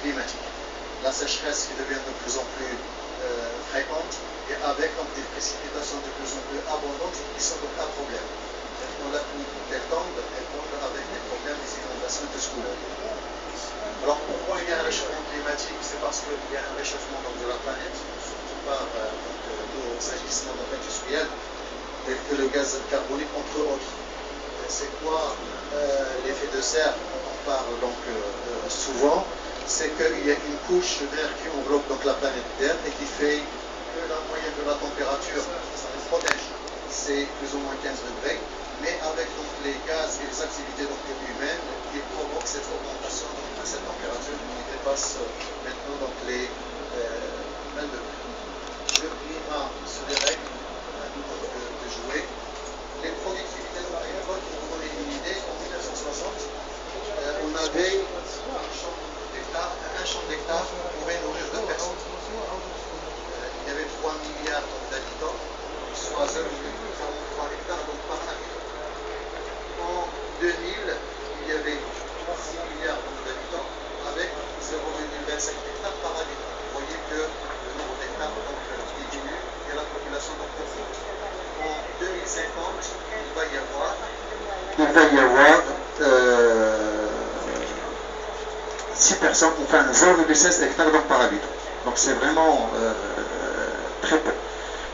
climatique. La sécheresse qui devient de plus en plus fréquente et avec donc, des précipitations de plus en plus abondantes qui sont donc un problème. Quand la pluie elle tombe avec des problèmes, des inondations et de ce Alors pourquoi il y a un réchauffement climatique? C'est parce qu'il y a un réchauffement donc, de la planète, surtout par nos agissements industriels, tels que le gaz carbonique entre autres. C'est quoi l'effet de serre? On parle donc souvent, c'est qu'il y a une couche d'air qui enveloppe donc la planète Terre et qui fait que la moyenne de la température, ça nous protège, c'est plus ou moins 15 degrés, mais avec donc, les gaz et les activités donc, humaines qui provoquent cette augmentation donc, de cette température qui dépasse maintenant donc, les 20 degrés. Le climat se dérègle, de jouer. Les productivités agricoles, pour vous donner une idée, en 1960, on avait un champ d'hectare pouvait nourrir 2 personnes. Il y avait 3 milliards d'habitants, soit 0,43 hectares donc par habitant. En 2000, il y avait 6 milliards d'habitants avec 0,25 hectares par habitant. Vous voyez que le nombre d'hectares diminue et la population augmente. En 2050, il va y avoir 6 personnes, enfin 0,16 hectares donc, par habitant. Donc c'est vraiment très peu.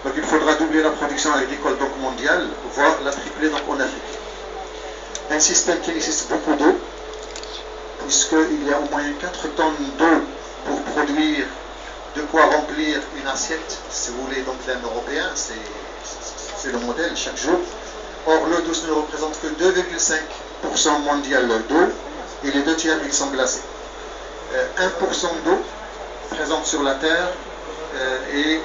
Donc il faudra doubler la production agricole donc, mondiale, voire la tripler donc, en Afrique. Un système qui nécessite beaucoup d'eau, puisqu'il y a au moins 4 tonnes d'eau pour produire de quoi remplir une assiette, si vous voulez, donc l'Union européenne, c'est le modèle chaque jour. Or, l'eau douce ne représente que 2,5% mondial d'eau, et les 2 tiers, ils sont glacés. 1% d'eau présente sur la Terre est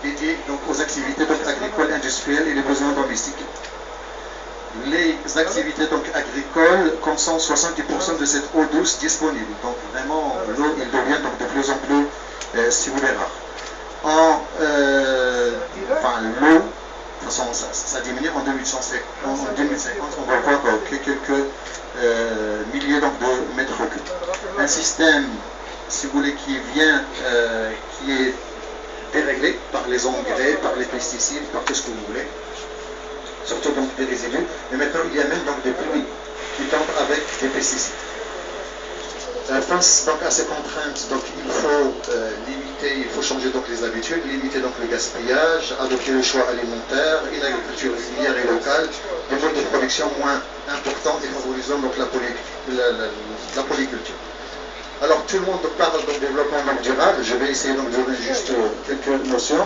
dédiée donc, aux activités donc, agricoles, industrielles et les besoins domestiques. Les activités donc, agricoles consomment 70% de cette eau douce disponible. Donc vraiment, l'eau il devient donc, de plus en plus, si vous voulez, rare. L'eau, de toute façon, ça diminue en 2050. En 2050, on va voir que quelques milliers donc, de mètres cubes. Un système, si vous voulez, qui est déréglé par les engrais, par les pesticides, par tout ce que vous voulez. Surtout donc des résidus, mais maintenant il y a même donc des pluies qui tombent avec des pesticides. Face donc à ces contraintes, donc il faut limiter, il faut changer donc les habitudes, limiter donc le gaspillage, adopter le choix alimentaire, une agriculture régulière et locale, des modes de production moins importants et favorisant donc la polyculture. Alors tout le monde parle de développement donc, durable, je vais essayer donc de donner juste quelques notions.